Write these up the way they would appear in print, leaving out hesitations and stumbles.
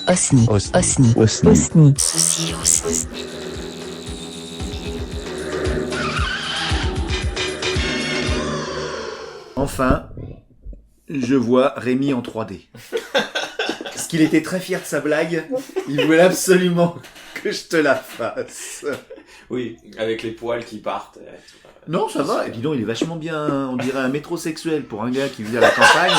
Osni. Osni. Osni. Osni. Osni. Enfin, je vois Rémi en 3D. Parce qu'il était très fier de sa blague. Il voulait absolument que je te la fasse. Oui, avec les poils qui partent. Non, ça va. Et dis donc, il est vachement bien. On dirait un métrosexuel pour un gars qui vit à la campagne.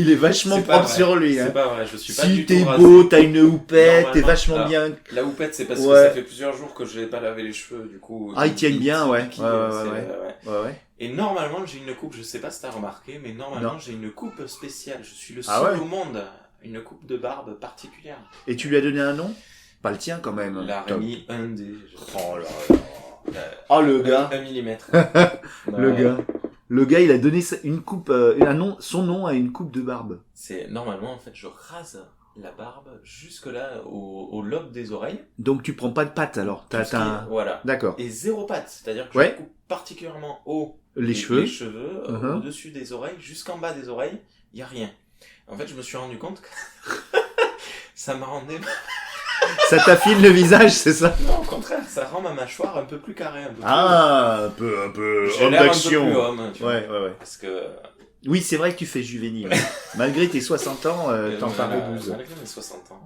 Il est vachement C'est pas propre vrai. sur lui. C'est Hein. pas vrai, je suis pas Si du tout t'es rasé. beau, t'as une houppette, t'es Normalement, vachement là. bien. La houppette, c'est parce Ouais. que ça fait plusieurs jours que je n'ai pas lavé les cheveux, du coup. Ah, ils tiennent bien, ouais. piquent, Ouais, ouais, c'est- ouais. Ouais, ouais. Et normalement, j'ai une coupe, je sais pas si t'as remarqué, mais normalement, Non. j'ai une coupe spéciale. Je suis le seul Ah ouais au monde, une coupe de barbe particulière. Et tu lui as donné un nom? Pas le tien quand même. La Top. Rémi 1D. Oh là là. Oh le gars. 1 millimètre. Le gars. Le gars, il a donné une coupe, un nom, son nom à une coupe de barbe. C'est normalement, en fait, je rase la barbe jusque là au lobe des oreilles. Donc tu prends pas de pâte alors. Tout ce qui est- Voilà. D'accord. Et zéro patte, c'est-à-dire que Ouais. je coupe particulièrement haut Les cheveux. uh-huh. Au-dessus des oreilles, jusqu'en bas des oreilles, il y a rien. En fait, je me suis rendu compte que ça m'a rendu... Ça t'affine le visage, c'est ça? Non, au contraire, ça rend ma mâchoire un peu plus carrée, un peu Ah, un peu plus... J'ai homme l'air un peu d'action. plus homme, tu vois. Ouais, ouais, ouais. Parce que... Oui, c'est vrai que tu fais juvénile. Malgré tes 60 ans, t'en parais 12. Malgré mes 60 ans.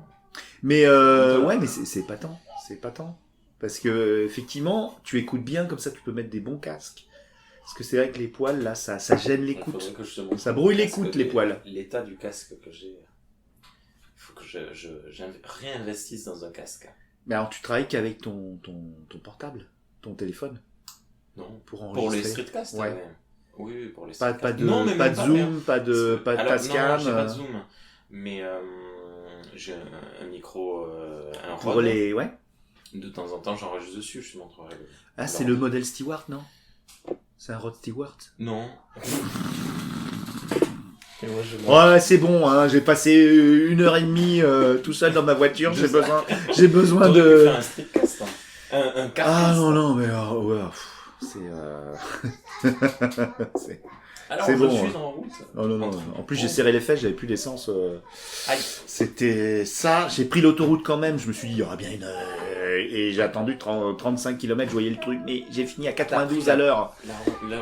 Mais ouais, mais c'est pas tant. C'est pas tant. Parce que effectivement, tu écoutes bien, comme ça tu peux mettre des bons casques. Parce que c'est vrai que les poils, là, ça gêne Il l'écoute. faudrait que je te montre Ça brouille le casque l'écoute, les poils. L'état du casque que j'ai... Il faut que je réinvestisse dans un casque. Mais alors, tu travailles qu'avec ton portable, ton téléphone, Non. pour Pour les enregistrer. streetcasts, Ouais. ouais. Oui, pour les Pas streetcasts. de, Non, mais pas même de pas, zoom, pas de Alors, tascam. non, j'ai pas de zoom. Mais j'ai un micro, un Pour Rode. les, ouais. De temps en temps, j'enregistre dessus, je te montrerai. Ah, c'est le modèle Stewart, non? C'est un Rod Stewart? Non. Et moi, je Ouais, c'est bon, hein. J'ai passé 1h30 tout seul dans ma voiture. J'ai besoin T'aurais pu de. faire un streetcast. Un carcast. Ah non, mais ouais, c'est. c'est. Alors, c'est je bon, suis hein. en route. Non, non, non. En plus, j'ai serré les fesses, j'avais plus d'essence. Aïe. C'était ça. J'ai pris l'autoroute quand même. Je me suis dit, il y aura bien une. Et j'ai attendu 35 km, je voyais le truc. Mais j'ai fini à 92 à l'heure.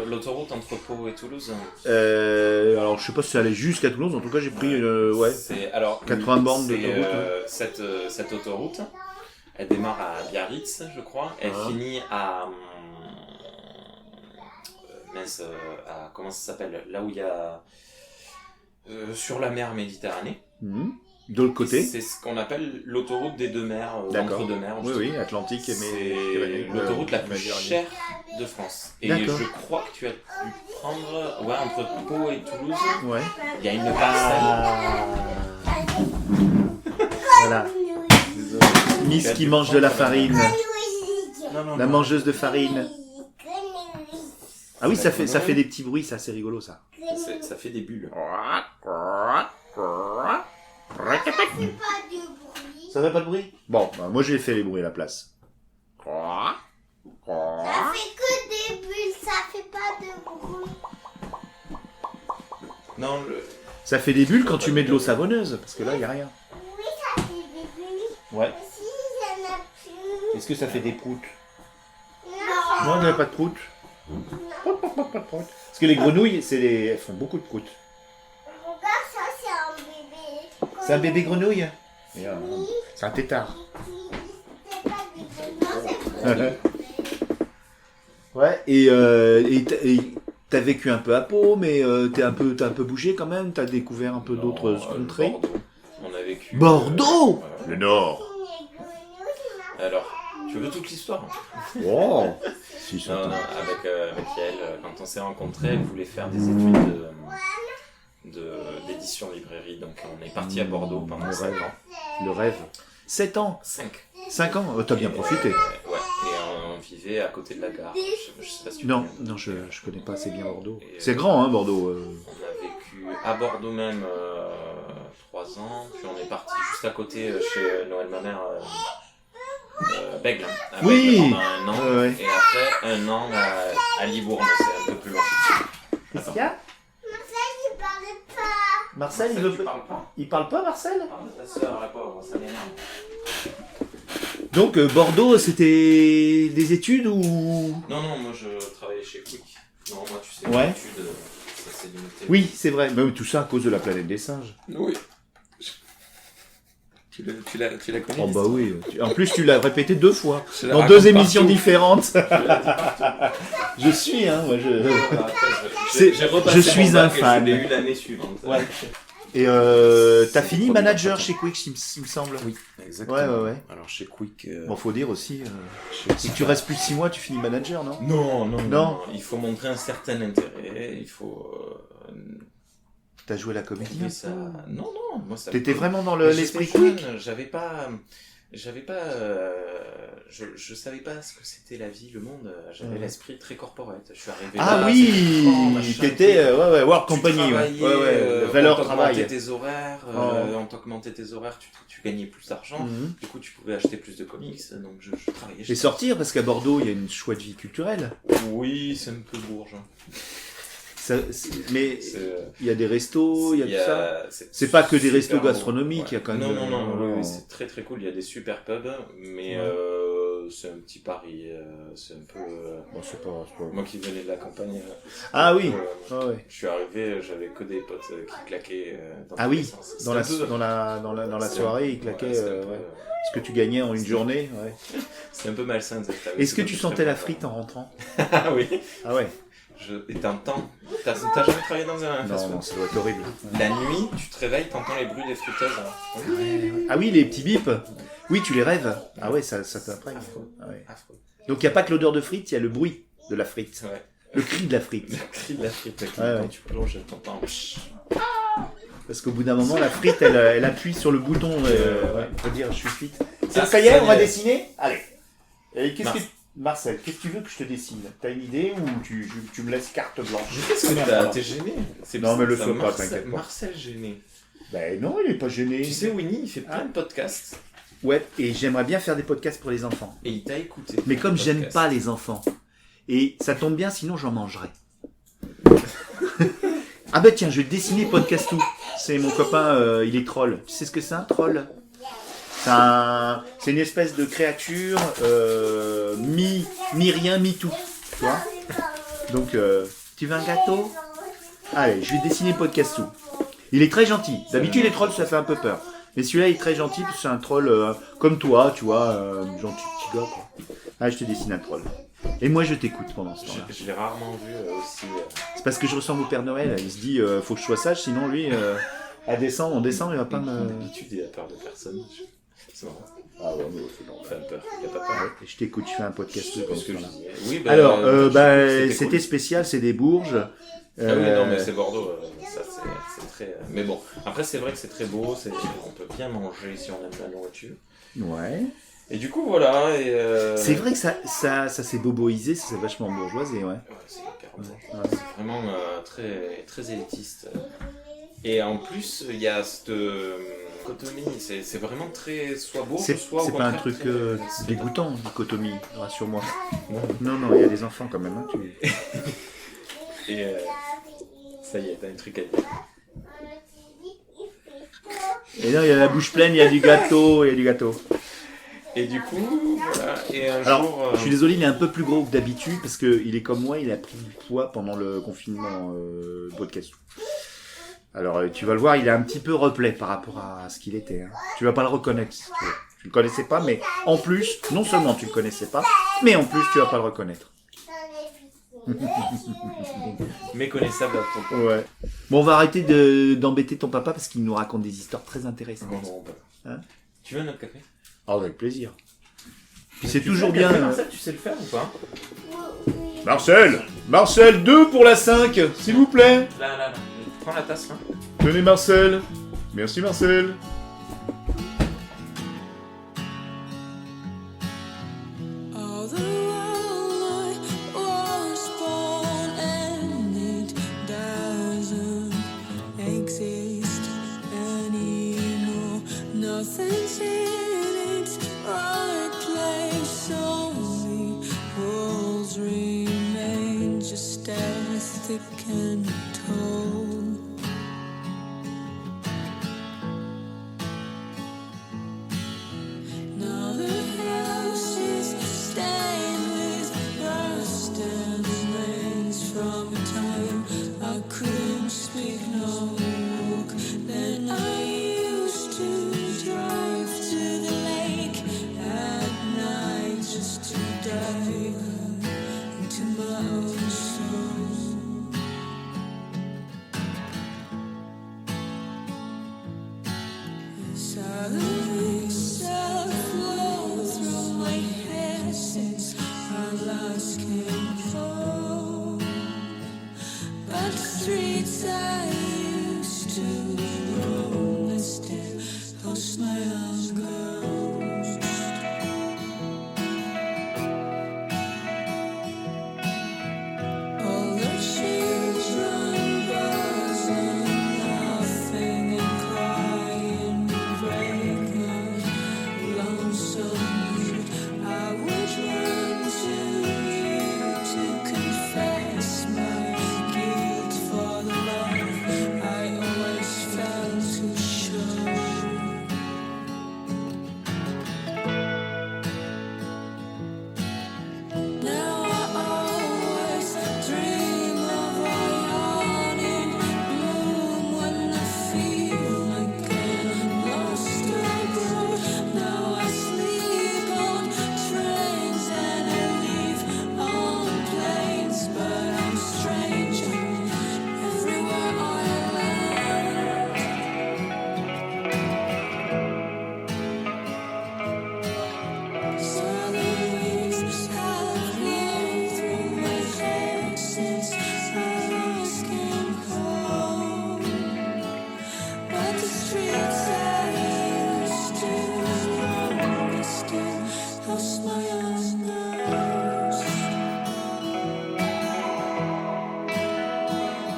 L'autoroute entre Pau et Toulouse. Alors, je sais pas si ça allait jusqu'à Toulouse. En tout cas, j'ai pris. Ouais. C'est, alors, 80 bornes c'est, d'autoroute, cette autoroute, elle démarre à Biarritz, je crois. Elle finit à... mince, à... Comment ça s'appelle? Là où il y a... sur la mer Méditerranée. De l'autre côté. C'est ce qu'on appelle l'autoroute des deux mers, D'accord. entre deux mers. Oui, oui, Atlantique et C'est l'autoroute la plus chère de France. Et D'accord. je crois que tu as dû prendre, ouais, entre Pau et Toulouse, Ouais. il y a une parcelle. Voilà. Miss qui mange de la farine. Non, La non. mangeuse de farine. Ah oui, ça fait des petits bruits, ça, c'est rigolo, ça. Ça fait des bulles. Ça fait pas de bruit? Bon, bah, moi j'ai fait les bruits à la place. Ça fait que des bulles, ça fait pas de bruit. Non, Ça fait des bulles quand tu mets de l'eau savonneuse, parce que là, il y a rien. Oui, ça fait des bulles. Ouais. Mais si, il y en a plus. Est-ce que ça fait des proutes? Non. Non, il n'y a pas de proutes. Parce que les grenouilles, elles font beaucoup de proutes. Regarde, ça, c'est un bébé. C'est un bébé grenouille? C'est un tétard. C'est pas des grenouilles, Ouais, et t'as vécu un peu à Pau, mais t'as un peu bougé quand même, t'as découvert un peu d'autres contrées. Bordeaux. On a vécu. Bordeaux Voilà. Le Nord. Alors, tu veux toute l'histoire? Oh Si, ça Non, t'en- non, avec elle, quand on s'est rencontrés, elle voulait faire des études d'édition librairie, donc on est parti à Bordeaux pendant Le 5 rêve. ans. Le rêve. 7 ans 5. 5 ans T'as bien profité. Ouais, et on vivait à côté de la gare. Je sais pas si tu Non, connais. non, je connais pas assez bien Bordeaux. Et, C'est grand, hein, Bordeaux. On a vécu à Bordeaux même 3 ans, puis on est parti juste à côté chez Noël ma mère, Bègle. Hein, à Oui. Bègle pendant 1 an, Ouais. et après 1 an à Libourne, c'est un peu plus loin. Qu'est-ce qu'il y a il parlait pas. Marcel, Tu parles pas. il parle pas, Marcel? Parle de ta sœur, la pauvre, ça m'énerve. Donc, Bordeaux, c'était des études ou... Non, moi je travaillais chez Quick. Non, moi tu sais, Ouais. les études, ça c'est limité. Oui, c'est vrai. Mais tout ça à cause de la planète des singes. Oui. Tu l'as connu? Oh bah oui. En plus, tu l'as répété 2 fois. Je la Dans raconte 2 émissions partout. différentes. Je suis, hein. Moi, J'ai je repassé suis mon un bac et fan. Je l'ai eu l'année suivante. Ouais. Et t'as fini manager chez Quick, il me semble. Oui, exactement. Ouais. Alors chez Quick. Bon, faut dire aussi, chez si Quick, tu restes plus de 6 mois, tu finis manager, non? Non. Il faut montrer un certain intérêt. Il faut. T'as joué la comédie? Trouver ça. Non. Moi, ça T'étais me- vraiment dans Mais l'esprit j'étais jeune, Quick? je savais pas ce que c'était la vie, le monde. J'avais l'esprit très corporate. Je suis arrivé Ah là. oui, machin, t'étais, truc. ouais, Work Tu Company, travaillais, valeur on travail. t'augmentait tes horaires, Oh. on t'augmentait tes horaires, tu gagnais plus d'argent. Mhm. Du coup, tu pouvais acheter plus de comics, donc je travaillais. Et sortir, parce qu'à Bordeaux, il y a une chouette vie culturelle. Oui, c'est un peu bourge. Mais C'est- il y a des restos, il y a tout ça. C'est pas que des super restos beau. gastronomiques, il y a quand même... Non, oui, c'est très très cool. Il y a des super pubs, mais c'est un petit Paris. C'est un peu. Bon, c'est pas... Moi qui venais de la campagne. Ah oui, euh, ouais. Je suis arrivé, j'avais que des potes qui claquaient. Dans Ah tous les oui, sens. dans la, C'était un peu- dans la c'était soirée, un- il claquait ouais, c'était un peu- ce que tu gagnais en une journée. Ouais. C'est un peu malsain. Est-ce que tu sentais la frite en rentrant? Ah oui. Ah ouais. Et t'entends. T'as jamais travaillé dans un fast-food? Non, ça doit être horrible. La nuit, tu te réveilles, t'entends les bruits des friteuses. hein. Ah oui, les petits bips. Oui, tu les rêves. Ah ouais, ça t'imprègne. Affreux. Ah ouais. Affreux. Donc il n'y a pas que l'odeur de frites, il y a le bruit de la frite. Ouais. Le cri de la frite. Le cri de la frite. Ouais. Quand tu plonges, t'entends. Parce qu'au bout d'un moment, la frite, elle appuie sur le bouton pour dire je suis frite. Ça y est, on va dessiner? Allez. Et Marcel, qu'est-ce que tu veux que je te dessine? T'as une idée ou tu me laisses carte blanche? Qu'est-ce que t'es gêné? Non, mais le ça, sois pas, Marcel- t'inquiète pas. Marcel gêné. Ben non, il est pas gêné. Tu sais, Winnie, il fait plein de podcasts Ouais, et j'aimerais bien faire des podcasts pour les enfants. et il t'a écouté. Mais comme Podcast. j'aime pas les enfants, et ça tombe bien, sinon j'en mangerais. Ah bah tiens, je vais dessiner Podcastou. C'est mon copain, il est troll. Tu sais ce que c'est un troll? C'est une espèce de créature mi-rien, mi-tout. Tu vois? Donc, tu veux un gâteau? Allez, je vais dessiner Podcastou. Il est très gentil. D'habitude, les trolls, ça fait un peu peur. Mais celui-là, il est très gentil parce que c'est un troll comme toi, tu vois, gentil petit gars, quoi. Ah, je te dessine un troll. Et moi, je t'écoute pendant ce temps-là. Je l'ai rarement vu aussi. C'est parce que je ressemble au Père Noël. Il se dit, faut que je sois sage, sinon lui, en décembre, il va pas me... D'habitude, il a peur de personne. C'est marrant. Ah ouais, mais c'est Il a peur. Il a pas peur. Je t'écoute, je fais un podcast C'est pendant ce ce que je temps-là. disais. Oui, Alors, c'était c'était cool. spécial, c'est des Bourges. Ah oui, non, mais c'est Bordeaux, ça c'est très. Mais bon, après c'est vrai que c'est très beau, on peut bien manger si on aime la nourriture. Ouais. Et du coup, voilà. C'est vrai que ça s'est boboisé, ça s'est vachement bourgeoisé, ouais. Ouais, c'est hyper beau. Ouais. C'est vraiment très, très élitiste. Et en plus, il y a cette dichotomie, c'est vraiment très soit beau, C'est soit au pas un contraire truc très- dégoûtant, dichotomie, rassure-moi. Non. Non, il y a des enfants quand même. Hein, Et ça y est, t'as un truc à dire. Et là, il y a la bouche pleine, il y a du gâteau, Et du coup, voilà. Et un Alors, jour. je suis désolé, il est un peu plus gros que d'habitude parce qu'il est comme moi, il a pris du poids pendant le confinement podcast. Alors, tu vas le voir, il est un petit peu replet par rapport à ce qu'il était. Hein. Tu vas pas le reconnaître. Si tu veux. Tu le connaissais pas, mais en plus, non seulement tu le connaissais pas, mais en plus, tu vas pas le reconnaître. Méconnaissable à ton point. Ouais. Bon, on va arrêter d'embêter ton papa parce qu'il nous raconte des histoires très intéressantes. Non, Hein tu veux un autre café? Ah, avec plaisir. Puis c'est Tu toujours fais un bien. café, Marcel, tu sais le faire ou pas? Marcel, 2 pour la 5, s'il vous plaît. Là. Prends la tasse là. Tenez Marcel. Merci Marcel. Although I was born and it doesn't exist anymore, nothing's in its right place, only walls remain just as thick and tall. Silence have flown through my head since I last came home. But the streets I used to roam, they still host my own ghost. All the children buzzing, laughing and crying, break my lonesome mood. I would run to you to confess my guilt for the love I always felt to show. Now I always dream of a yawning bloom when I feel like I'm lost abroad. Now I sleep on trains and I leave on planes, but I'm stranger everywhere I land. Silence have flown through my head since I last came home. But the streets I used to roam, they still host my own ghost.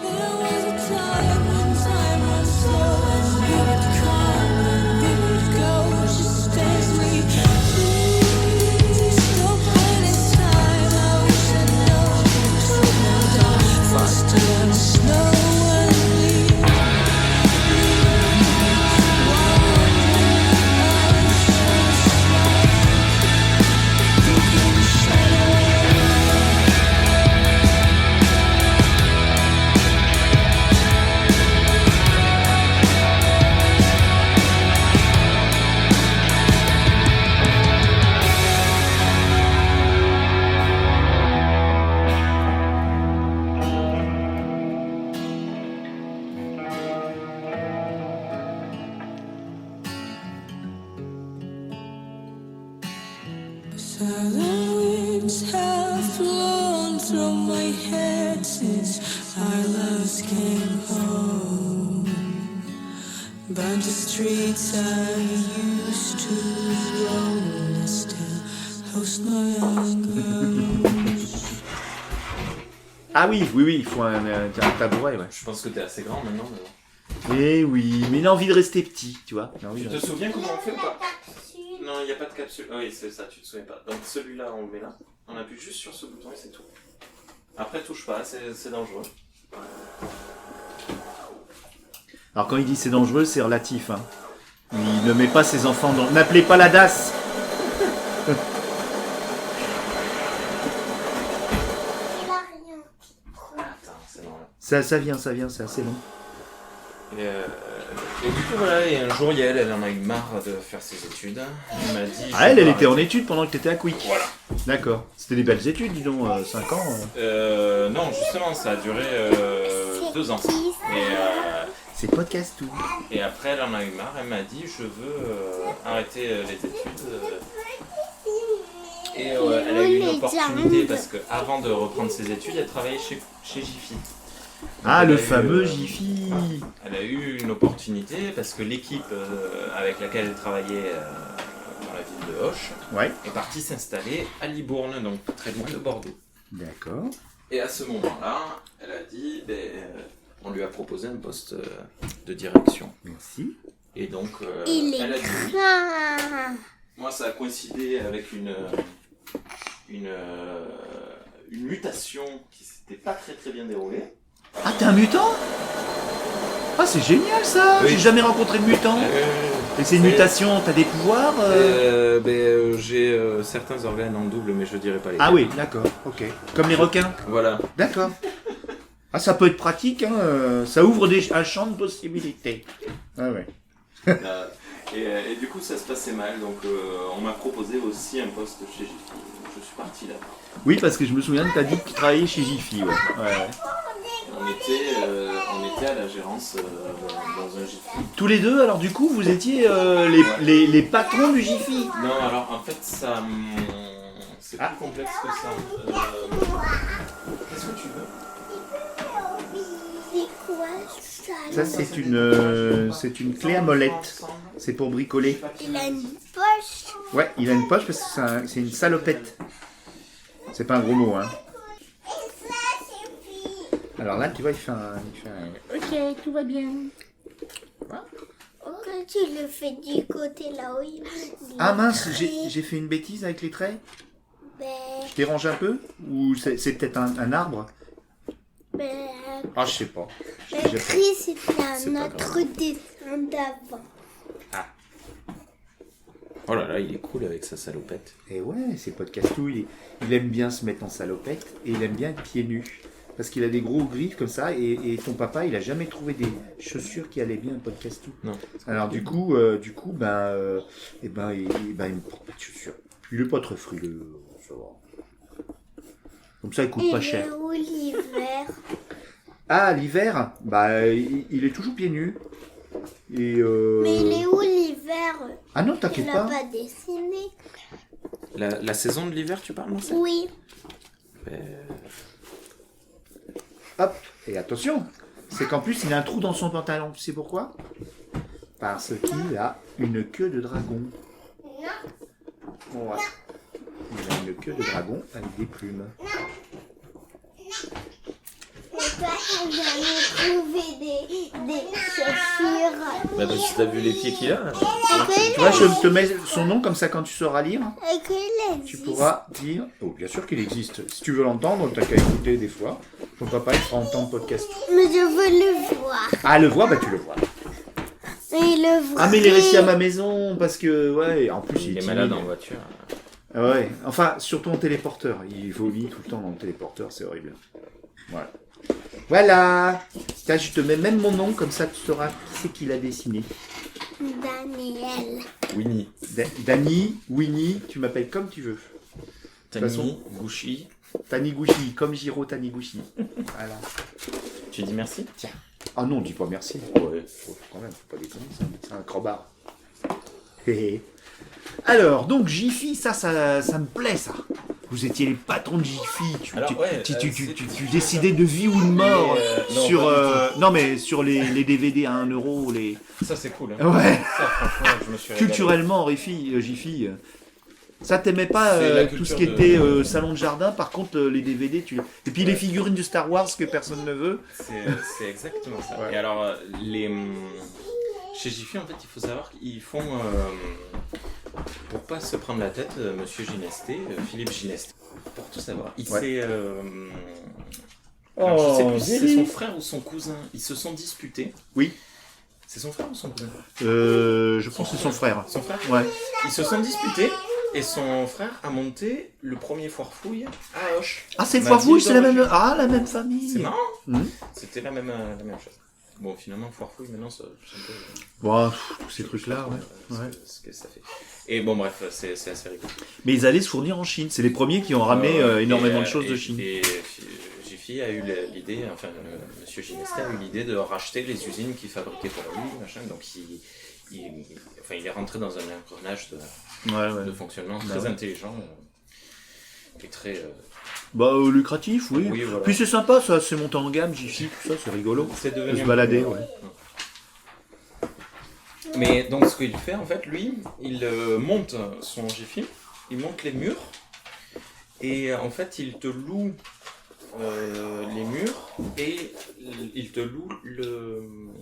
There was a time when time ran slow and we would come and we would go just as we please. Don't waste time, I wish I'd known to move on faster than snow and leave. Silence have flown through my head since I last came home. But the streets I used to roam, they still host my own ghost. Ah oui, il faut un tabouret, ouais. Je pense que t'es assez grand maintenant. Mais... Eh oui, mais il a envie de rester petit, tu vois. Il a envie Tu de- te souviens comment on fait ou pas? Capsule. Non, il n'y a pas de capsule. Oui, c'est ça, tu te souviens pas. Donc celui-là, on le met là. On appuie juste sur ce bouton et c'est tout. Après, touche pas, c'est dangereux. Alors quand il dit c'est dangereux, c'est relatif. Hein. Il ne met pas ses enfants dans... N'appelez pas la DAS. Il a rien. Attends, c'est normal. Ça vient, c'est assez long. Et du coup, voilà, et un jour, Yael, elle en a eu marre de faire ses études. Elle m'a dit... Ah, elle était en études pendant que tu étais à Quick. Voilà. D'accord. C'était des belles études, dis donc, 5 ans. Non, justement, ça a duré 2 ans. C'est podcast tout. Et après, elle en a eu marre. Elle m'a dit, je veux arrêter les études. Et elle a eu une opportunité parce qu'avant de reprendre ses études, elle travaillait chez Jiffy. Ah, elle le a eu, fameux Jiffy. Elle a eu une opportunité parce que l'équipe avec laquelle elle travaillait dans la ville de Auch Ouais. est partie s'installer à Libourne, donc très loin de Bordeaux. D'accord. Et à ce moment-là, elle a dit, on lui a proposé un poste de direction. Merci. Et donc, Il elle a est dit oui. grand. Moi, ça a coïncidé avec une mutation qui s'était pas très très bien déroulée. Ah, t'es un mutant? Ah, c'est génial ça. Oui. J'ai jamais rencontré de mutant. Et c'est une mutation, t'as des pouvoirs J'ai certains organes en double, mais je dirais pas les. Ah oui, d'accord, ok. Comme les requins. Voilà. D'accord. Ah, ça peut être pratique, hein. Ça ouvre un champ de possibilités. Ah ouais. Et du coup, ça se passait mal, donc on m'a proposé aussi un poste chez Jiffy. Je suis parti là. Oui, parce que je me souviens que t'as dit que tu travaillais chez Jiffy, ouais. Ouais. On était à la gérance dans un Jiffy. Tous les deux, alors du coup, vous étiez les patrons du Jiffy. Non, alors en fait, ça. C'est plus complexe que ça. Qu'est-ce que tu veux? C'est quoi ça? Ça, c'est une clé à molette. C'est pour bricoler. Il a une poche. Ouais, il a une poche parce que c'est une salopette. C'est pas un gros mot, hein. Et ça, c'est fini. Alors là, tu vois, il fait un... Ok, tout va bien. Quand tu le fais du côté là où il Ah mince, j'ai fait une bêtise avec les traits. Ben, Je dérange un peu? Ou c'est peut-être un arbre? ben, Ah, je sais pas. le gris, c'était C'est un pas autre dessin d'avant. Oh là là, il est cool avec sa salopette. Et ouais, c'est Podcastou, il aime bien se mettre en salopette et il aime bien être pieds nus. Parce qu'il a des gros griffes comme ça et ton papa, il a jamais trouvé des chaussures qui allaient bien à Podcastou. Non. Alors du coup, il me porte pas de chaussures. Puis il est pas très frileux, ça va. Comme ça, il coûte pas cher. Il est où l'hiver? Ah, l'hiver, bah, il est toujours pieds nus. Et Mais il est où l'hiver? Ah non, Il t'inquiète n'a pas. pas dessiné. La saison de l'hiver, tu parles, Marcel? Oui. Hop, et attention, c'est qu'en plus, il a un trou dans son pantalon. Tu sais pourquoi? Parce qu'il a une queue de dragon. Ouais. Il a une queue de dragon avec des plumes. Et toi, t'as jamais trouvé des chaussures? Bah, si t'as vu les pieds qu'il a. Tu vois, je te mets son nom comme ça quand tu sauras lire. Et qu'il Tu existe. pourras dire. Oh, bien sûr qu'il existe. Si tu veux l'entendre, t'as qu'à écouter des fois. Ton papa, il fera entendre podcast. Mais je veux le voir. Ah, le voir, bah tu le vois. Et le vrai. Ah, mais il est resté à ma maison parce que, ouais, en plus, Il est timide. malade en voiture. Ah ouais, enfin, surtout en téléporteur. Il vomit tout le temps dans le téléporteur, c'est horrible. Voilà. Voilà. Tiens, je te mets même mon nom, comme ça tu sauras qui c'est qui l'a dessiné. Daniel. Winnie. Dani, Winnie, tu m'appelles comme tu veux. Taniguchi, Gouchi. Taniguchi, comme Jiro Taniguchi. Voilà. Tu dis merci? Tiens. Ah non, dis pas merci. Ouais. Faut quand même, faut pas déconner, c'est un crobard. Hé hé. Alors, donc Jiffy, ça me plaît, ça. Vous étiez les patrons de Jiffy. Tu décidais de vie ou de mort non, sur... pas du non, mais sur les DVD à 1 euro, les... Ça, c'est cool. Hein. Ouais. Ça, franchement, je me suis régalé. Culturellement, Jiffy. Ça, t'aimais pas C'est la tout culture ce qui de- était salon de jardin. Par contre, les DVD, tu... Et puis les figurines de Star Wars que personne ne veut. C'est exactement ça. Ouais. Et alors, chez Jiffy, en fait, il faut savoir qu'ils font, pour pas se prendre la tête, Monsieur Ginesté, Philippe Ginesté, pour tout savoir, il Ouais. s'est... Oh, alors, je sais plus si c'est Zélie. son frère ou son cousin, ils se sont disputés. Oui. C'est son frère ou son cousin? Je pense que c'est son frère. Son frère? Ouais. Ils se sont disputés et son frère a monté le premier foire-fouille à Auch. Ah, c'est M'a Foirefouille, dit c'est la dans- même... Ah, la même famille. C'est marrant. Mhm. C'était la même chose. Bon, finalement, foire-fouille, maintenant, c'est un peu... Bon, tous ces trucs-là, ouais. Ouais. Ce que ça fait. Et bon, bref, c'est assez rigolo. Mais ils allaient se fournir en Chine. C'est les premiers qui ont ramené énormément de choses de Chine. Et Jiffy a eu l'idée, enfin, Monsieur Ginesté a eu l'idée de racheter les usines qui fabriquaient pour lui, machin. Donc, il est rentré dans un engrenage de fonctionnement très ouais. intelligent et très... Bah, lucratif, oui. Oui, voilà. Puis c'est sympa, ça, c'est monté en gamme, Jiffy, tout ça, c'est rigolo. C'est De devenu se un balader, peu- ouais. Mais donc ce qu'il fait en fait, lui, il monte son Jiffy, il monte les murs et en fait il te loue les murs et il te loue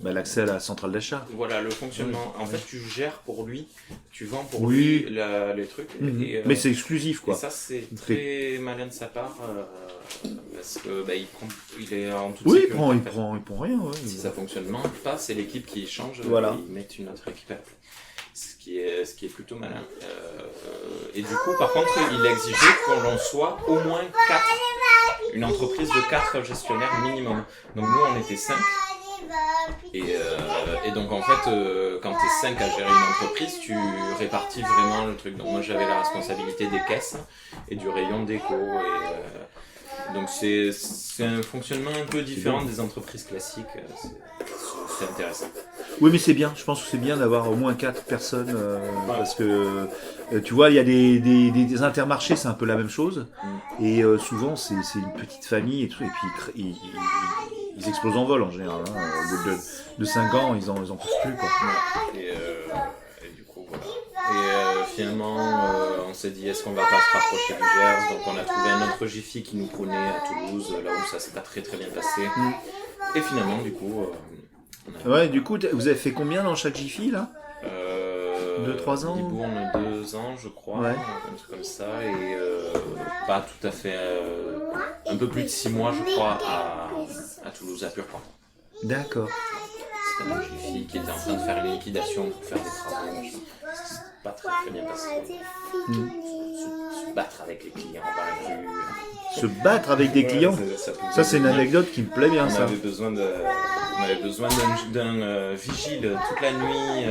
Bah, l'accès à la centrale d'achat. voilà, le fonctionnement. En fait tu gères pour lui, tu vends pour Oui. lui les trucs. Mhm. Et, Mais c'est exclusif, et quoi. ça c'est très malin de sa part parce que bah, il est en toute Oui, il sécurité, prend, en il fait. prend, il prend rien, ouais. Si ça fonctionnement pas, c'est l'équipe qui change, Voilà. ils mettent une autre équipe à la place. Ce qui est plutôt malin. Et du coup, par contre, il exigeait qu'on en soit au moins 4. Une entreprise de 4 gestionnaires minimum. Donc nous, on était 5. Et donc en fait, quand tu es 5 à gérer une entreprise, tu répartis vraiment le truc. Donc moi, j'avais la responsabilité des caisses et du rayon déco. Donc c'est un fonctionnement un peu différent des entreprises classiques. C'est intéressant. Oui, mais c'est bien. Je pense que c'est bien d'avoir au moins 4 personnes parce que tu vois, il y a des intermarchés, c'est un peu la même chose. Et souvent, c'est une petite famille et tout. Et puis ils explosent en vol en général. Hein. Au bout de 5 ans, ils en peuvent plus, quoi. Et du coup, voilà. Et finalement, on s'est dit, est-ce qu'on va pas se rapprocher du Gers? Donc on a trouvé un autre Jiffy qui nous prenait à Toulouse, là où ça s'est pas très très bien passé. Et finalement, du coup, Ouais, du coup, vous avez fait combien dans chaque Jiffy, là 2-3 ans Libourne, 2 ans, je crois, Ouais. un truc comme ça, et pas tout à fait, un peu plus de 6 mois, je crois, à Toulouse, à Purpan. D'accord. C'était un Jiffy qui était en train de faire une liquidation pour faire des travaux, machin. C'est pas très très bien passé. Se battre avec les clients dans la rue. Se battre avec des clients, ça c'est une anecdote qui me plaît bien, On ça. avait besoin d'un vigile toute la nuit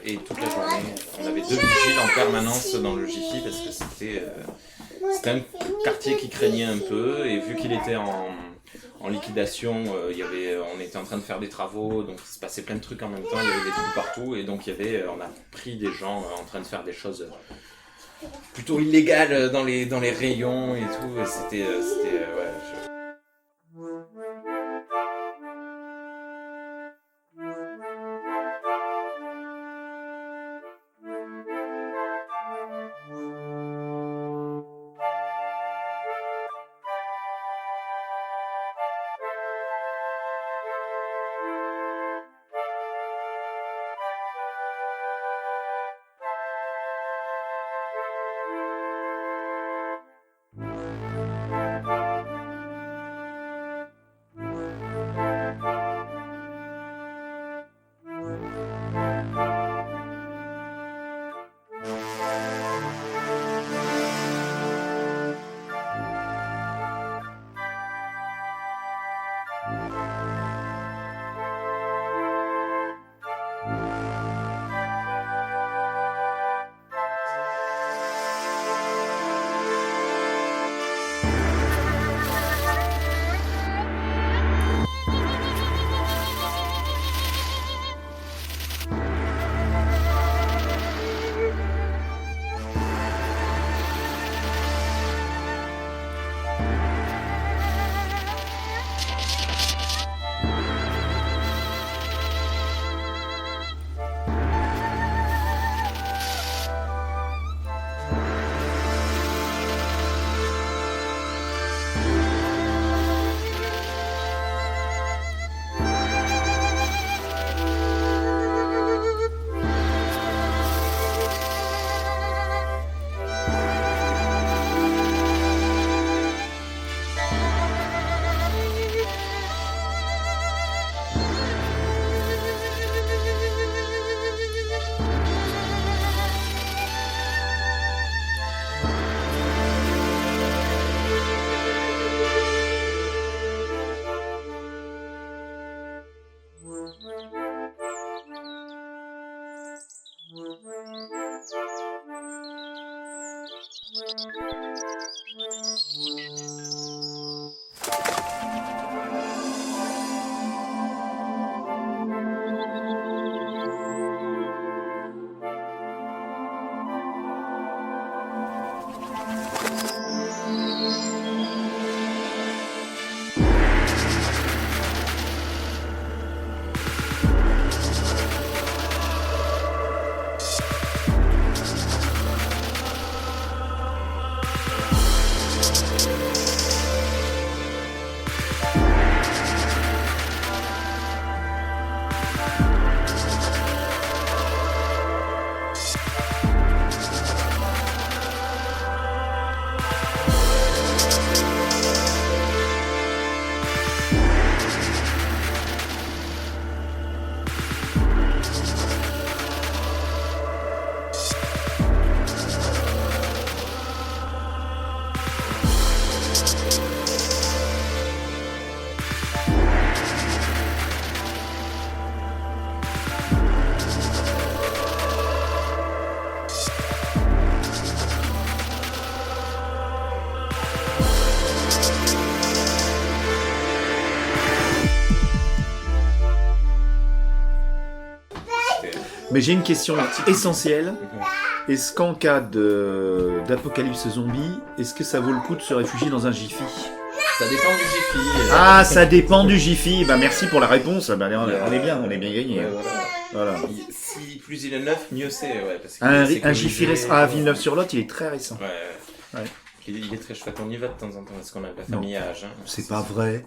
et toute la journée. On avait 2 vigiles en permanence dans le Jiffy parce que c'était un quartier qui craignait un peu, et vu qu'il était en liquidation, on était en train de faire des travaux, donc il se passait plein de trucs en même temps, il y avait des trous partout, et donc on a pris des gens en train de faire des choses plutôt illégales dans les rayons et tout, et c'était ouais, Mais j'ai une question essentielle. Est-ce qu'en cas d'apocalypse zombie, est-ce que ça vaut le coup de se réfugier dans un Jiffy? Ça dépend du Jiffy. Ah, ça dépend du Jiffy. Bah merci pour la réponse. Bah, on est bien gagné. Ouais, voilà. Voilà. Si plus il est neuf, mieux c'est. Ouais, parce qu'il Un est sécurisé. Jiffy récent à Villeneuve-sur-Lot, il est très récent. Ouais. Ouais. Il est très chouette. On y va de temps en temps parce qu'on a de la Non. famille à Agen. C'est pas vrai.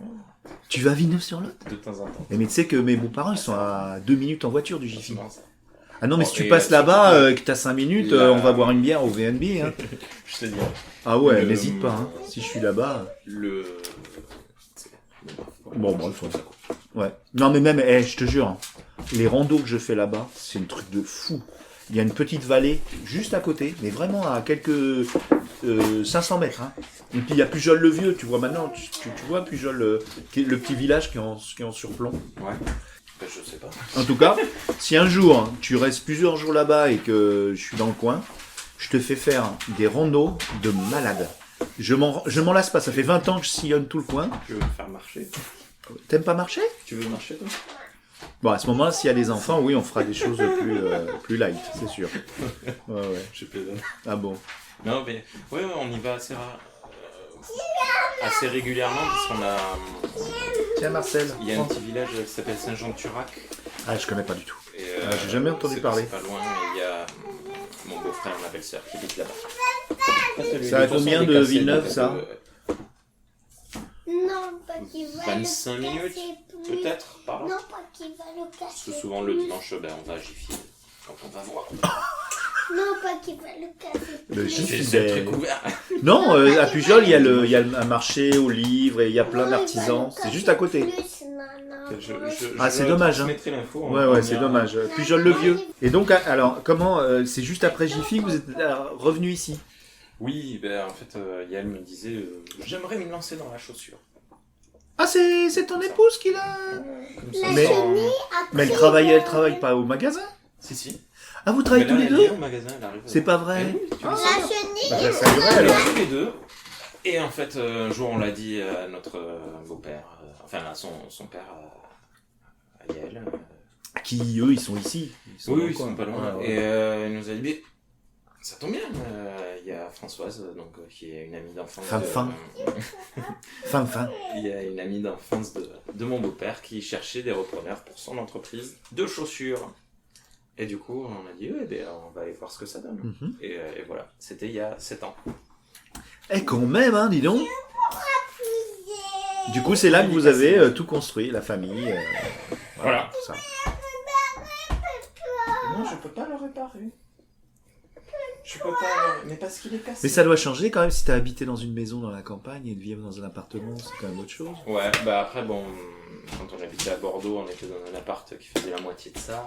Tu vas à Villeneuve-sur-Lot? De temps en temps. Mais tu sais que mes beaux-parents, ils sont à 2 minutes en voiture du Jiffy. C'est marrant, ça. Ah non, mais Bon, si tu et passes là-bas, que t'as 5 minutes, là- on va boire une bière au VNB. Hein. Je te dis. Ah ouais, Le- n'hésite pas. Hein. Si je suis là-bas. Le. Bon, bref, ouais. Non, mais même, je te jure, hein, les randos que je fais là-bas, c'est un truc de fou. Il y a une petite vallée juste à côté, mais vraiment à quelques 500 mètres. Hein. Et puis il y a Pujol-le-Vieux, tu vois maintenant, tu vois Pujol, le petit village qui est en surplomb. Ouais. Ben, je sais pas. En tout cas, si un jour hein, tu restes plusieurs jours là-bas et que je suis dans le coin, je te fais faire des randos de malade. Je m'en lasse pas, ça fait 20 ans que je sillonne tout le coin. Tu veux me faire marcher? T'aimes pas marcher? Tu veux marcher, toi? Bon, à ce moment-là, s'il y a des enfants, oui, on fera des choses plus light, c'est sûr. Ouais. Je plaisante. Ah bon. Non, mais ouais, on y va assez assez régulièrement parce qu'on a. Tiens, Marcel. Il y a un petit village qui s'appelle Saint-Jean-de-Turac. Ah, je connais pas du tout. Et, J'ai jamais entendu c'est- parler. C'est pas loin, mais il y a mon beau-frère et ma belle-sœur qui habitent là-bas. Ça a combien de Villeneuve, ça? Non, pas qu'il va 25 le minutes, casser plus. peut-être, par là. Non, pas qu'il va le Parce casser. que souvent le plus. dimanche, ben, on va à Jiffy quand on va voir. Non, pas qu'il va le casser. Le plus. Jiffy. C'est le truc ouvert. Non, à Pujol, il y a un marché aux livres et il y a plein Non, il va d'artisans. le C'est casser juste à côté. plus, non. Ah, c'est dommage, hein. Je mettrai l'info. Ouais, c'est dommage. Pujol-le-Vieux. Et donc, alors, comment, c'est juste après Jiffy que vous êtes revenu ici? Oui, ben en fait, Yael me disait j'aimerais me lancer dans la chaussure. Ah, c'est ton épouse qui l'a... Comme ça, Mais- sans- Mais elle travaille pas au magasin? Si. Ah, vous travaillez Mais là, tous les elle est deux? au magasin, elle arrive. C'est pas vrai? Eh oui, tu Ah, le sais. La chenille. Bah, je la saluerai alors. Tous les deux. Et en fait, un jour, on l'a dit à notre beau-père, enfin à son père, à Yael. Qui, eux, ils sont ici. Ils Oui, dans le ils coin. sont pas loin. Ouais, ouais. Et il nous a dit, mais ça tombe bien, il y a Françoise, donc, qui est une amie d'enfance. Fin. Fin. Il y a une amie d'enfance de mon beau-père qui cherchait des repreneurs pour son entreprise de chaussures. Et du coup, on a dit, ouais, ben, on va aller voir ce que ça donne. Mhm. Et voilà, c'était il y a 7 ans. Eh, quand même, hein, dis donc. Du coup, c'est là que vous avez tout construit, la famille. Voilà. Tout ça. Non, je peux pas le réparer. Je peux pas, mais parce qu'il est cassé. Mais ça doit changer quand même si t'as habité dans une maison dans la campagne et de vivre dans un appartement, c'est quand même autre chose. Ouais, bah après, bon, quand on habitait à Bordeaux, on était dans un appart qui faisait la moitié de ça.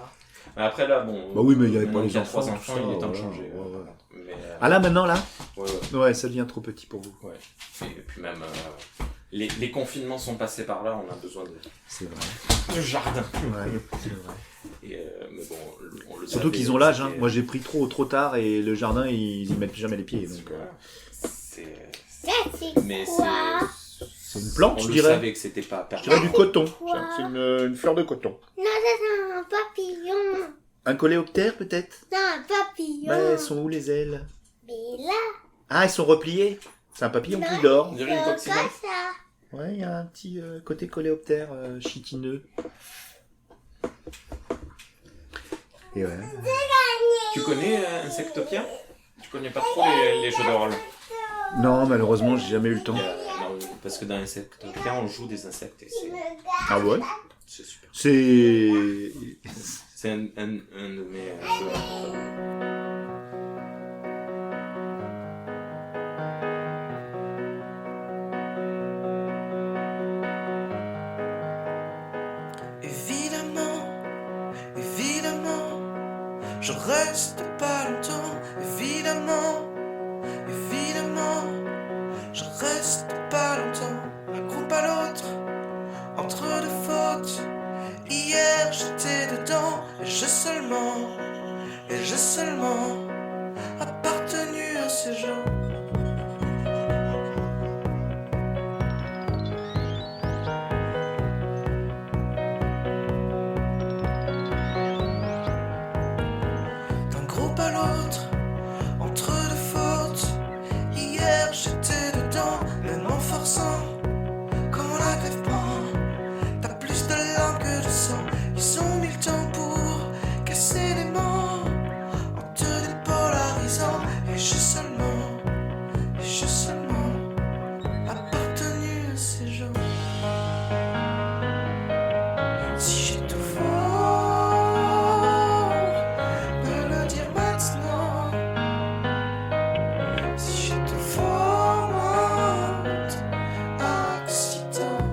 Mais après, là, bon. Bah oui, mais il y avait mon pas oncle les a enfants, 3 tout enfants, ça, il est temps de ouais, changer. ouais, ouais. Mais, Ah là, maintenant, là? ouais. Ouais, ça devient trop petit pour vous. Ouais. Et puis même, les confinements sont passés par là, on a besoin C'est vrai. de jardin. Ouais, c'est vrai. Et, mais bon, on le Surtout savait, qu'ils ont l'âge, hein. c'était- Moi j'ai pris trop tard et le jardin ils y mettent plus jamais les pieds. Donc, Voilà. Mais Quoi? c'est une plante, on je le dirais. savait que c'était pas Je permanent. dirais du coton. Quoi? C'est une fleur de coton. Non, c'est un papillon. Un coléoptère peut-être? Non, un papillon. Bah, elles sont où les ailes? Mais là, Ah, elles sont repliées. C'est un papillon non, qui dort. On dirait une c'est coccinelle. pas ça. Ouais, il y a un petit côté coléoptère chitineux. Et ouais. Tu connais Insectopia? Tu connais pas trop les jeux de rôle? Non, malheureusement, j'ai jamais eu le temps. Non, parce que dans Insectopia, on joue des insectes et Ah ouais? c'est super. C'est... C'est un de mes jeux. Évidemment, je reste pas longtemps. Évidemment, je reste pas longtemps. Un groupe à l'autre, entre deux fautes. Hier j'étais dedans, et j'ai seulement appartenu à ces gens. groupe à l'autre, entre deux fautes. Hier j'étais dedans, même en forçant. Quand la grève prend, t'as plus de larmes que de sang. Ils ont mis le temps pour casser les ments, en te dépolarisant. Et j'ai seulement appartenu à ces gens. Si j'ai tout faux, me le dire maintenant. Si j'ai tout faux, honte, accident.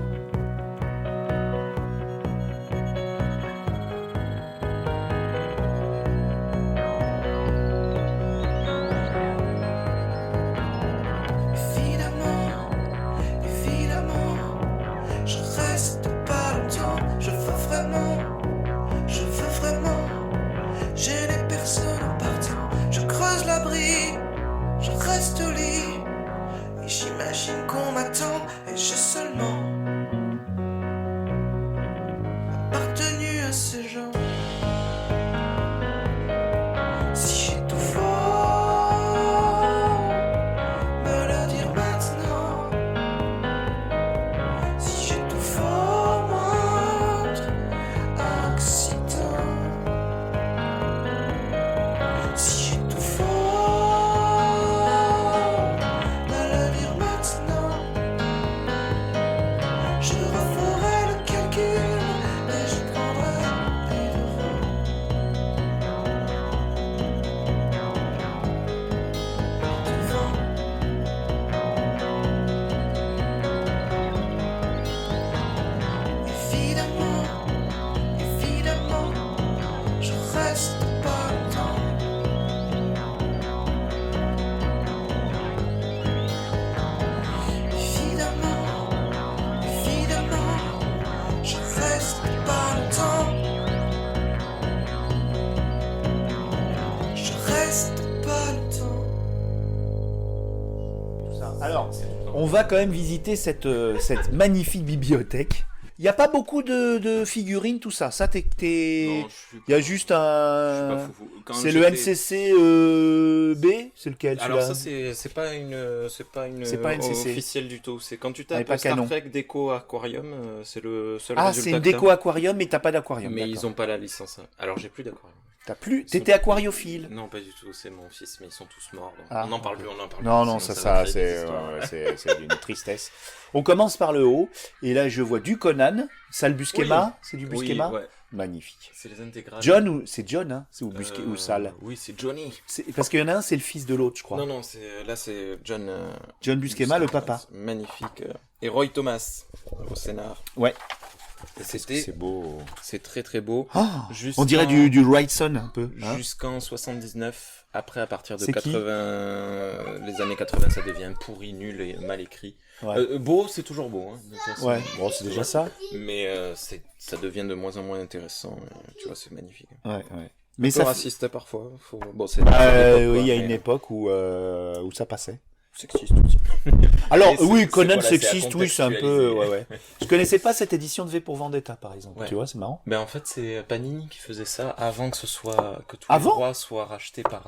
Évidemment, je reste pas longtemps. Je veux vraiment gêner personne en partant. Je creuse l'abri, je reste au lit, et j'imagine qu'on m'attend. Et j'ai seulement appartenu à ces gens. Si j'ai tout faux, me le dire maintenant. Si j'ai tout faux, montre accident. Si j'ai tout faux, me le dire maintenant. Je referai le calcul et je prendrai les devants. Évidemment, je reste pas longtemps. Évidemment, je reste pas longtemps. Je reste pas longtemps. Alors, on va quand même visiter cette magnifique bibliothèque. Il n'y a pas beaucoup de figurines, tout ça. Ça, Non, je suis il y a pas- juste je suis un... pas foufou. Quand C'est le j'étais- NCC B. C'est lequel, Alors celui-là ça c'est pas une C'est pas NCC. officielle du tout. C'est quand tu Ah, et tapes pas Star canon. Trek Déco Aquarium, c'est le seul Ah, résultat c'est une que t'as. déco aquarium, mais t'as pas d'aquarium. Mais ils d'accord. ont pas la licence. Alors j'ai plus d'aquarium. T'as plus... Ils T'étais sont- aquariophile. Non, pas du tout. C'est mon fils, mais ils sont tous morts. Donc Ah, on n'en parle ok. plus. On en parle Non, plus, non, sinon ça, va créer des c'est histoires. c'est d'une tristesse. On commence par le haut, et là, je vois du Conan, Sal Buscema, c'est du Buscema. Oui, ouais. Magnifique. C'est les intégrales. John, ou c'est John, hein, c'est ou Busque ou Sal. Oui, c'est Johnny. Parce qu'il y en a un, c'est le fils de l'autre, je crois. Non, non, là c'est John. John Buscema, le papa. Magnifique. Et Roy Thomas au scénar. Ouais. Et c'était. beau. C'est très très beau. Ah, Jusqu'en- on dirait du Wrightson un peu. Hein. Jusqu'en 79. Après, à partir de C'est qui 80, les années 80, ça devient pourri, nul et mal écrit. Ouais. Beau, c'est toujours beau, hein, de toute façon. Ouais, bon, c'est déjà ça. Mais ça devient de moins en moins intéressant. Tu vois, c'est magnifique. Ouais, ouais. Mais Mais ça ça. raciste parfois. Bon, c'est. Oui, il y a une époque où ça passait. Sexiste aussi. Alors, Mais c'est- oui, c'est- Conan voilà, c'est à sexiste, oui, c'est un peu. contextualiser. Ouais, ouais. Je connaissais pas cette édition de V pour Vendetta, par exemple. Ouais. Tu vois, c'est marrant. Ben en fait, c'est Panini qui faisait ça avant que tous Avant les droits soient rachetés par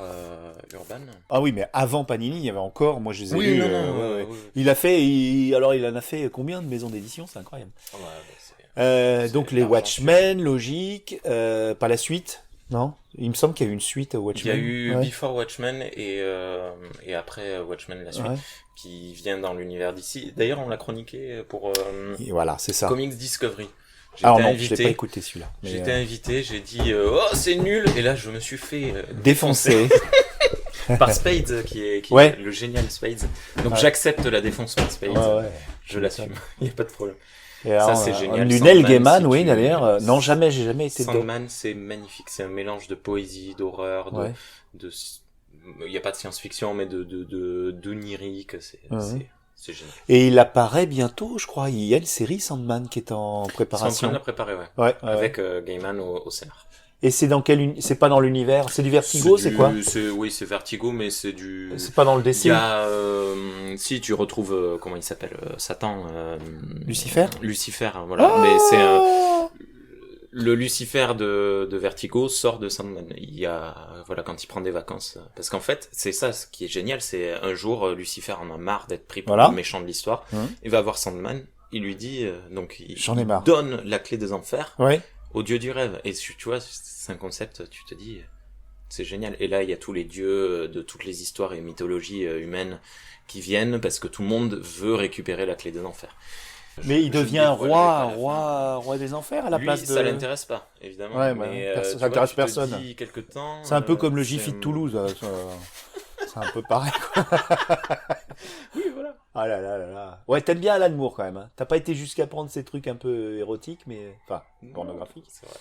Urban. Ah oui, mais avant Panini, il y avait encore. Moi, je les ai lus. Ouais, ouais. oui. Il a fait. Alors, il en a fait combien de maisons d'édition? C'est incroyable. Ouais, ben, c'est Donc, les l'argent Watchmen, logique. Pas la suite. Non? Il me semble qu'il y a eu une suite au Il y a Watchmen. eu Ouais. Before Watchmen et après Watchmen la suite, Ouais. qui vient dans l'univers d'ici. D'ailleurs, on l'a chroniqué pour Et voilà, c'est ça. Comics Discovery. Alors J'étais non, je l'ai pas invité, écouté celui-là. Mais, j'étais invité, j'ai dit oh c'est nul, et là je me suis fait défoncé. par Spades qui est Ouais. le génial Spades. Donc Ouais. j'accepte la défonce par Spades, Ouais, ouais. je l'assume, il y a pas de problème. Et alors, c'est génial. Du Sandman, Neil Gaiman, si oui, tu- d'ailleurs. Non, jamais, j'ai jamais été dedans. Sandman, c'est magnifique, c'est un mélange de poésie, d'horreur, Ouais. il y a pas de science-fiction, mais d'onirique, Ouais. c'est génial. Et il apparaît bientôt, je crois. Il y a une série Sandman qui est en Ils sont en train préparation. de la préparer, ouais. Ouais, ouais, ouais. Avec Gaiman au scénar. Et c'est dans c'est pas dans l'univers, c'est du Vertigo, c'est quoi? Oui, c'est Vertigo, mais c'est du... C'est pas dans le Il DC. y a... si, tu retrouves... comment il s'appelle Satan. Lucifer? Lucifer, hein, voilà. Mais c'est un... Le Lucifer de Vertigo sort de Sandman. Il y a, voilà, quand il prend des vacances. Parce qu'en fait, c'est ça, ce qui est génial, c'est un jour, Lucifer en a marre d'être pris pour Voilà. le méchant de l'histoire. Hum. Il va voir Sandman. Il lui dit, il J'en ai marre. donne la clé des enfers Ouais. au dieu du rêve. Et tu vois, c'est un concept, tu te dis, c'est génial. Et là, il y a tous les dieux de toutes les histoires et mythologies humaines qui viennent parce que tout le monde veut récupérer la clé des enfers. Mais il Je devient dévoilerai pas la fin. roi des enfers à la Lui, place de... ça l'intéresse pas, évidemment. Ouais, mais ça tu vois, intéresse tu te personne. dis quelque temps, C'est un peu comme le c'est Jiffy de un- Toulouse. C'est un peu pareil, quoi. Oui, voilà. Ah là là là là. Ouais, t'aimes bien Alan Moore, quand même. Hein. T'as pas été jusqu'à prendre ces trucs un peu érotiques, mais... Enfin, pornographiques. C'est vrai.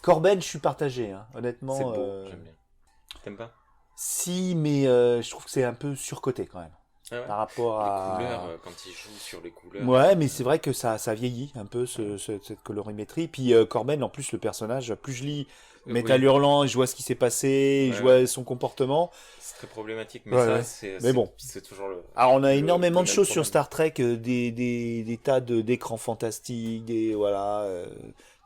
Corben, je suis partagé, hein. Honnêtement. C'est beau, j'aime bien. T'aimes pas? Si, mais je trouve que c'est un peu surcoté, quand même. Ah ouais. Par rapport Les à... couleurs, quand il joue sur les couleurs. Ouais, mais c'est vrai que ça vieillit un peu, cette colorimétrie. Puis Corben, en plus, le personnage, plus je lis Metal Oui, Hurlant, et je vois ce qui s'est passé, je Ouais, vois son comportement. c'est très problématique, mais Ouais, ça, ouais. c'est. Mais bon. C'est toujours le. Alors, on a le- énormément le de même choses sur problème. Star Trek, des tas d'écrans fantastiques, des... Voilà...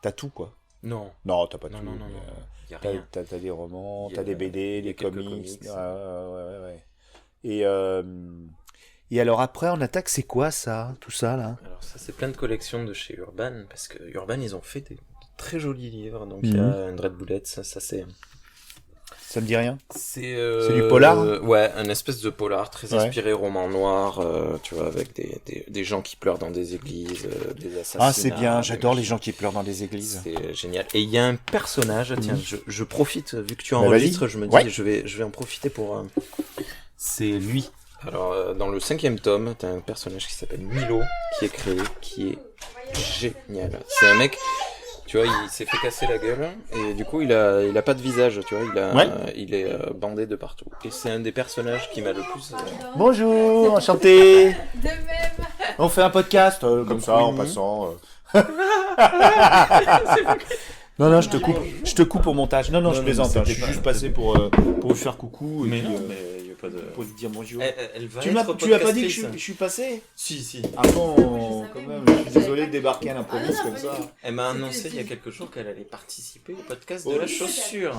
t'as tout, quoi. Non. Non, t'as pas Non, tout. non, non, mais, non. Y a T'as, rien. t'as des romans, Il y t'as a- des BD, il y a des quelques comics. comics. Ouais. Et alors après, on attaque, c'est quoi ça, tout ça là? Alors ça, c'est plein de collections de chez Urban, parce que Urban, ils ont fait des très jolis livres. Donc il y a un Dread Bullet, ça c'est. Ça me dit rien? C'est du polar, Ouais, un espèce de polar très Ouais. inspiré roman noir, tu vois, avec des gens qui pleurent dans des églises, des assassinats. Ah, c'est bien, des j'adore les machins. gens qui pleurent dans des églises. C'est génial. Et il y a un personnage, tiens, je profite, vu que tu Bah, enregistres, vas-y. je me dis, Ouais. je vais en profiter pour... C'est lui. Alors, dans le 5e tome, t'as un personnage qui s'appelle Milo, qui est créé, qui est génial. C'est un mec... Tu vois, il s'est fait casser la gueule et du coup, il a pas de visage, tu vois, il est bandé de partout. Et c'est un des personnages qui m'a le plus... Bonjour, enchanté. De même. On fait un podcast comme Donc, ça en oui. passant. Non, je te coupe au montage. Non, Non, je non, plaisante. mais Je suis c'était juste pas- passé pour vous faire coucou et Mais puis, non, mais il y a pas de... pour te dire bonjour. Elle va Tu être m'as pas dit que podcastrice. je suis passé? Si, si. Ah bon, quand même, je suis désolé de débarquer à l'improviste comme ça. Elle m'a annoncé il y a quelques jours qu'elle allait participer au podcast de Oh. la chaussure.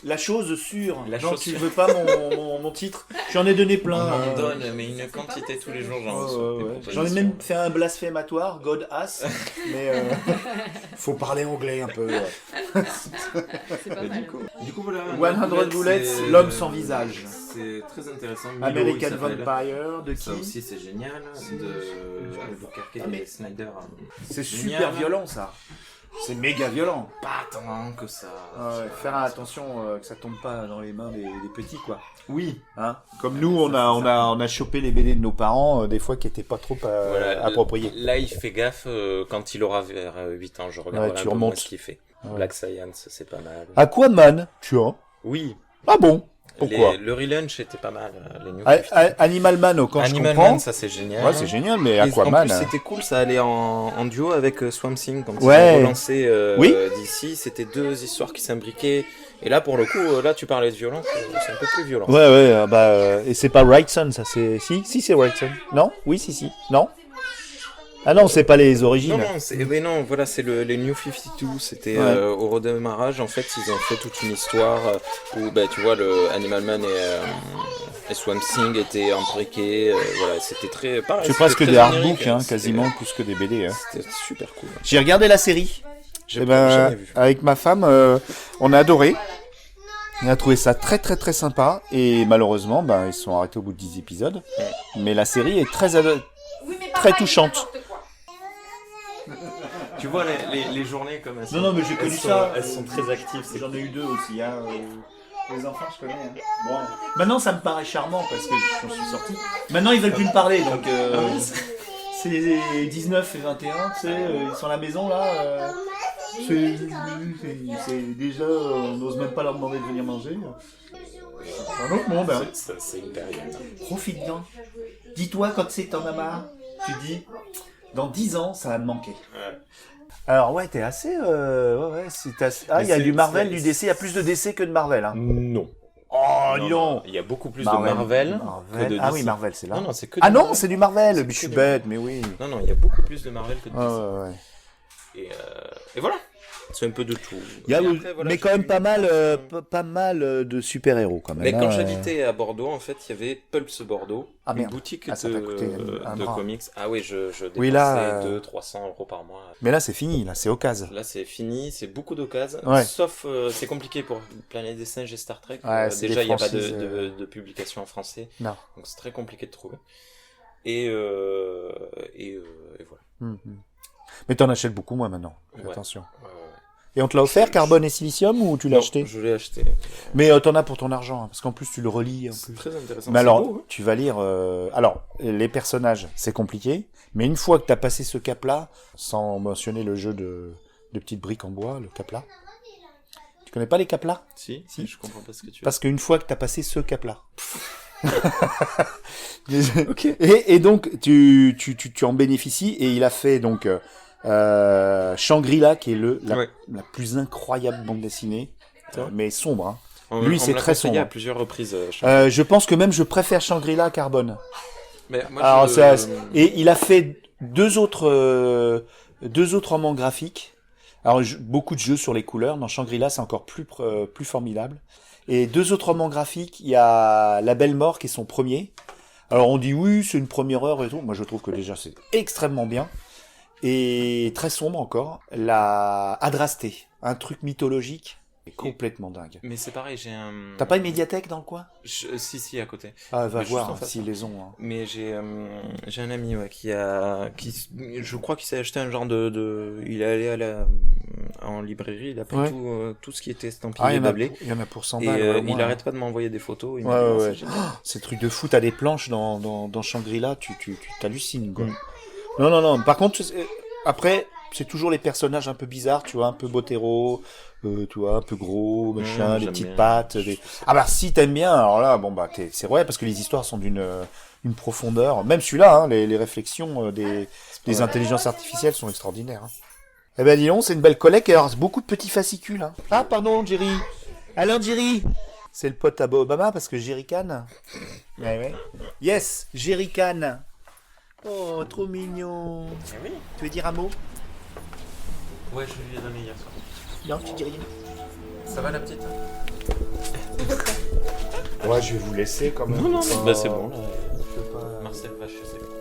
La chose sûre. La Non, chaussure. tu veux pas mon titre? J'en ai donné On plein. m'en donne, mais une quantité tous les jours, j'en reçois des Ouais. propositions. J'en ai même fait un blasphématoire, God ass, mais faut parler anglais un peu. C'est pas Mais mal. du coup, voilà. 100 Bullets, c'est- l'homme sans visage. C'est très intéressant. Milo, American il s'appelle. Vampire, de Ça qui? aussi, c'est génial. De Albuquerque Ah, mais- et Snyder. C'est Génial. super violent ça. C'est méga violent. Pas tant que ça. Faire attention que ça tombe pas dans les mains des petits quoi. Oui. Hein, comme nous, on a chopé les BD de nos parents, des fois qui étaient pas trop Voilà, appropriés. Là, il fait gaffe quand il aura vers 8 ans. Je regarde Ouais, un tu peu moins remontes. ce qu'il fait. Ouais. Black Science, c'est pas mal. Aquaman, tu vois. Oui. Ah bon? Pourquoi? Le relaunch était pas mal. Les New A- 50. Animal Man, quand Animal je comprends. Man, ça c'est génial. Ouais, c'est génial, mais Et en Aquaman. plus, c'était cool, ça allait en duo avec Swamp Thing quand Ouais. ils ont relancé Oui. d'ici. C'était deux histoires qui s'imbriquaient. Et là, pour le coup, là, tu parlais de violence, c'est un peu plus violent. Ouais, et c'est pas Wrightson, ça c'est. Si, c'est Wrightson. Non? Oui, si. Non? Ah non, c'est pas les origines. Mais non, voilà, c'est les New 52. C'était Ouais. au redémarrage, en fait, ils ont fait toute une histoire où, bah, tu vois, le Animal Man et Swamp Thing étaient imbriqués. Voilà, c'était très. Pareil, C'est c'était presque très des générique, artbooks, hein, c'était- quasiment plus que des BD. Hein. C'était super cool. J'ai regardé la série. J'ai Eh ben, jamais vu. avec ma femme, on a adoré. On a trouvé ça très très très sympa. Et malheureusement, ben, ils sont arrêtés au bout de 10 épisodes. Mais la série est très touchante. Tu vois les journées comme elles sont. Non, mais j'ai connu ça. Elles sont très actives. J'en ai eu deux aussi. Hein, les enfants, je connais. Hein. Bon. Maintenant, ça me paraît charmant parce que j'en suis sorti. Maintenant, ils veulent plus me parler. Donc, c'est 19 et 21, tu sais, ils sont à la maison là. C'est déjà, on n'ose même pas leur demander de venir manger. C'est un autre monde. Hein. C'est une période. Profite-en. Dis-toi quand c'est que t'en as marre. Tu dis, dans 10 ans, ça va me manquer. Ouais. Alors ouais, t'es assez... Ah, il y a du Marvel, du DC. Il y a plus de DC que de Marvel. Hein. Non. Oh, Non, dis non, donc. il y a beaucoup plus de Marvel que de DC. Ah oui, Marvel, c'est là. Non, c'est que Ah du non, Marvel. c'est du Marvel. C'est Mais que je suis du bête, mais oui. Non, il y a beaucoup plus de Marvel que de DC. Ouais. Et voilà. C'est un peu de tout. Il y a, Et après, voilà, mais j'ai quand même eu pas une mal, expérience, pas mal de super-héros quand même. Mais quand hein, j'habitais à Bordeaux, en fait, il y avait Pulse Bordeaux, Ah, une merde. boutique Ah, ça t'a coûté un de bras. comics. Ah oui, je dépensais Oui, là, 200-300 euros par mois. Mais là, c'est fini, là, c'est occasion. Là, c'est fini, c'est beaucoup d'occasions. Ouais. Sauf, c'est compliqué pour Planète des Singes et Star Trek. Ouais, c'est Déjà, des il n'y a pas franchises, de publication en français. Non. Donc, c'est très compliqué de trouver. Et voilà. Mais t'en achètes beaucoup, moi, maintenant. Fais Ouais. attention. Ouais, ouais, ouais. Et on te l'a offert, carbone et silicium, ou tu l'as Non, acheté? Je l'ai acheté. Mais t'en as pour ton argent, hein, parce qu'en plus, tu le relis. En C'est plus. très intéressant. Mais C'est alors, beau, hein. tu vas lire... Alors, les personnages, c'est compliqué, mais une fois que t'as passé ce cap-là, sans mentionner le jeu de petites briques en bois, le cap-là, tu connais pas les cap-là? Si, Si. je comprends pas ce que tu veux. Parce qu'une fois que t'as passé ce cap-là... Ok. Et donc, tu en bénéficies, et il a fait donc Shangri-La, qui est Ouais. la plus incroyable bande dessinée, C'est vrai. mais sombre. Hein. On Lui, me c'est l'a très conseillé sombre. à plusieurs reprises. Je pense que même je préfère Shangri-La à Carbone. Mais moi, Alors, je- et il a fait deux autres romans graphiques. Alors, beaucoup de jeux sur les couleurs. Dans Shangri-La, c'est encore plus formidable. Et deux autres romans graphiques. Il y a La Belle Mort, qui est son premier. Alors, on dit oui, c'est une première heure et tout. Moi, je trouve que déjà, c'est extrêmement bien. Et très sombre encore. La Adrasté, un truc mythologique. Complètement dingue. Mais c'est pareil, j'ai un. T'as pas une médiathèque dans le coin? Si, à côté. Ah, va Mais juste voir en face, s'ils hein. les ont. Hein. Mais j'ai un ami je crois qu'il s'est acheté un genre il est allé en librairie, il a pris Ouais. tout ce qui était estampillé Ah, Bablé. il y en a pour 100 Et balles. ouais, au moins, il arrête pas de m'envoyer des photos. Il Ouais, m'a dit, ouais, Ah, ouais. c'est génial. Ces trucs de fou, t'as des planches dans Shangri-La, tu t'hallucines, quoi. Mm. Non. Par contre, après, c'est toujours les personnages un peu bizarres, tu vois, un peu Botero, tu vois, un peu gros, machin, les j'aime petites bien. pattes. Ah bah, si t'aimes bien, alors là, bon bah, c'est vrai, parce que les histoires sont d'une profondeur. Même celui-là, hein, les réflexions des vrai. intelligences artificielles sont extraordinaires. Hein. Eh ben, dis donc, c'est une belle collecte, et alors, c'est beaucoup de petits fascicules. Hein. Ah, pardon, Jerry. Alors, Jerry. C'est le pote à Obama, parce que Jerry Can. Ouais. Yes, Jerry Can. Oh, trop mignon. oui. Tu veux dire un mot? Ouais, je lui ai donné hier soir. Non, tu dis rien. Ça va la petite? Ouais, je vais vous laisser quand même. Non, bah c'est bon. Là. Je peux pas- Marcel va chez ses copains.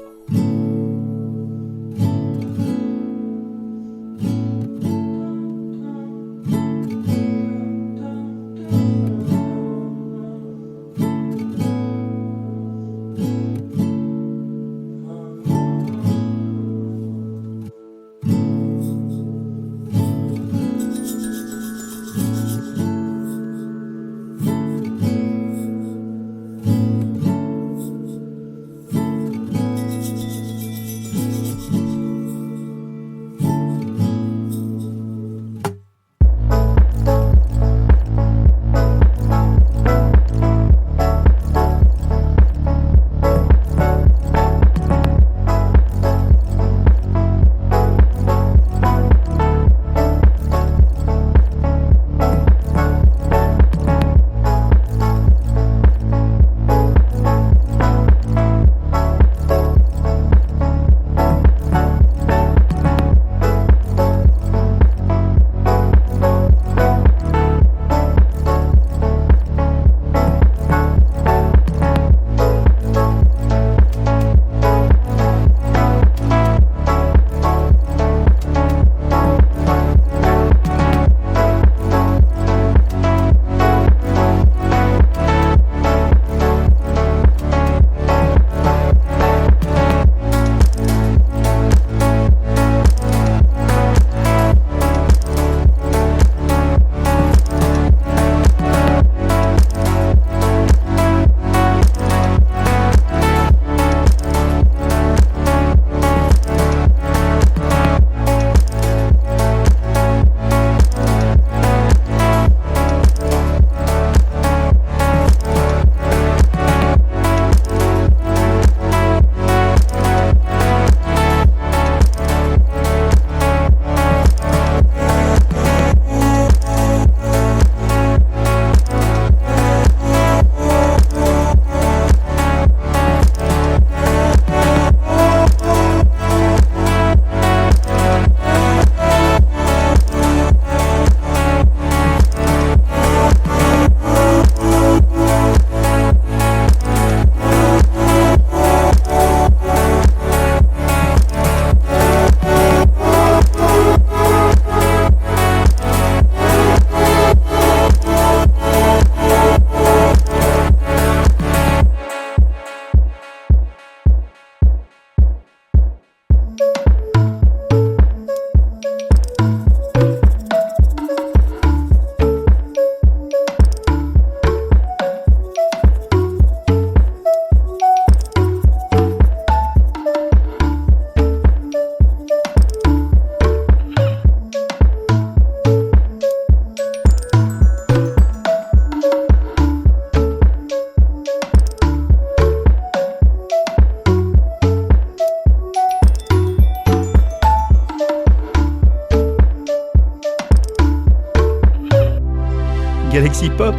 Galaxy Pop,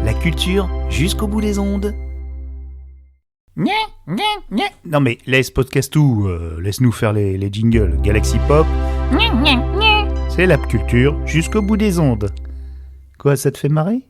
la culture jusqu'au bout des ondes. Non mais laisse Podcastou, laisse-nous faire les jingles. Galaxy Pop, c'est la culture jusqu'au bout des ondes. Quoi, ça te fait marrer?